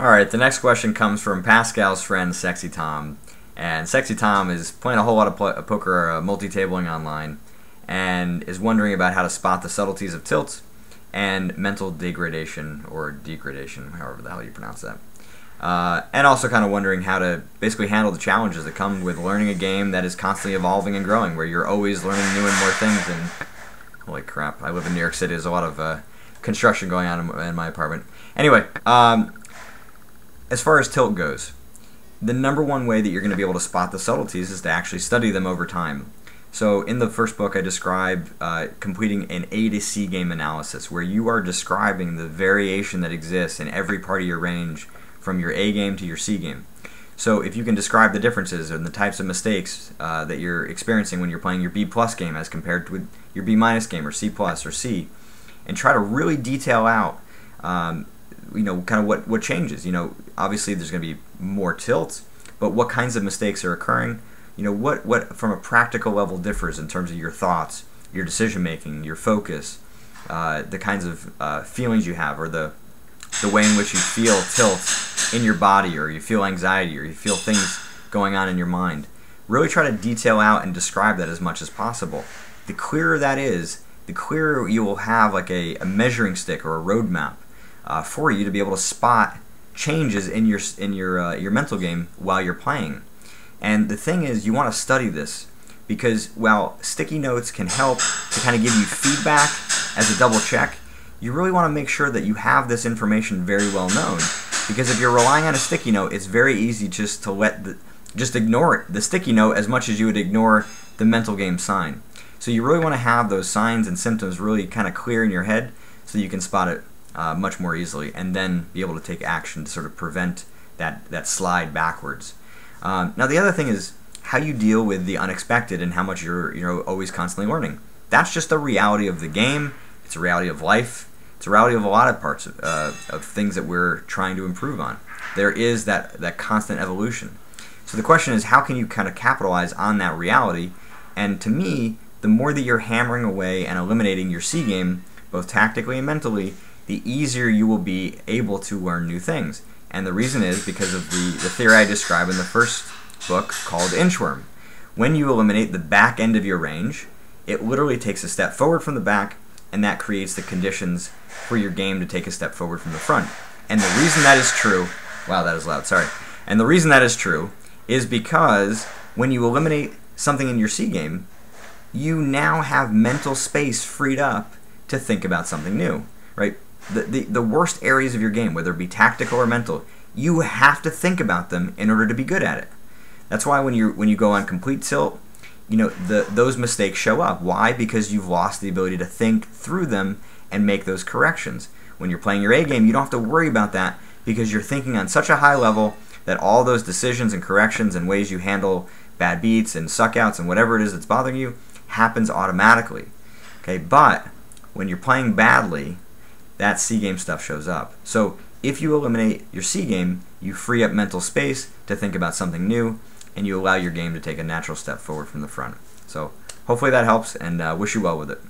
Alright, the next question comes from Pascal's friend Sexy Tom. And Sexy Tom is playing a whole lot of poker multi-tabling online and is wondering about how to spot the subtleties of tilt and mental degradation or degradation, however the hell you pronounce that. And also kind of wondering how to basically handle the challenges that come with learning a game that is constantly evolving and growing, where you're always learning new and more things. And holy crap, I live in New York City. There's a lot of construction going on in my apartment. Anyway, as far as tilt goes, the number one way that you're going to be able to spot the subtleties is to actually study them over time. So in the first book I describe completing an A to C game analysis, where you are describing the variation that exists in every part of your range from your A game to your C game. So if you can describe the differences and the types of mistakes that you're experiencing when you're playing your B plus game as compared to your B minus game or C plus or C, and try to really detail out kind of what changes. Obviously there's going to be more tilt, but what kinds of mistakes are occurring? What from a practical level differs in terms of your thoughts, your decision making, your focus, the kinds of feelings you have, or the way in which you feel tilt in your body, or you feel anxiety, or you feel things going on in your mind. Really try to detail out and describe that as much as possible. The clearer that is, the clearer you will have like a measuring stick or a roadmap for you to be able to spot changes in your mental game while you're playing. And the thing is, you want to study this, because while sticky notes can help to kind of give you feedback as a double check, you really want to make sure that you have this information very well known. Because if you're relying on a sticky note, it's very easy just to just ignore the sticky note as much as you would ignore the mental game sign. So you really want to have those signs and symptoms really kind of clear in your head so you can spot it much more easily, and then be able to take action to sort of prevent that slide backwards. Now the other thing is how you deal with the unexpected and how much you're always constantly learning. That's just the reality of the game. It's a reality of life. It's a reality of a lot of parts of things that we're trying to improve on. There is that constant evolution. So the question is, how can you kind of capitalize on that reality? And to me, the more that you're hammering away and eliminating your C game, both tactically and mentally, the easier you will be able to learn new things. And the reason is because of the theory I describe in the first book called inchworm. When you eliminate the back end of your range, it literally takes a step forward from the back, and that creates the conditions for your game to take a step forward from the front. And the reason that is true, wow, that is loud, sorry. And the reason that is true is because when you eliminate something in your C game, you now have mental space freed up to think about something new, right? The worst areas of your game, whether it be tactical or mental, you have to think about them in order to be good at it. That's why when you go on complete tilt, those mistakes show up. Why? Because you've lost the ability to think through them and make those corrections. When you're playing your A game, you don't have to worry about that, because you're thinking on such a high level that all those decisions and corrections and ways you handle bad beats and suckouts and whatever it is that's bothering you happens automatically. Okay, but when you're playing badly, that C game stuff shows up. So if you eliminate your C game, you free up mental space to think about something new, and you allow your game to take a natural step forward from the front. So hopefully that helps, and wish you well with it.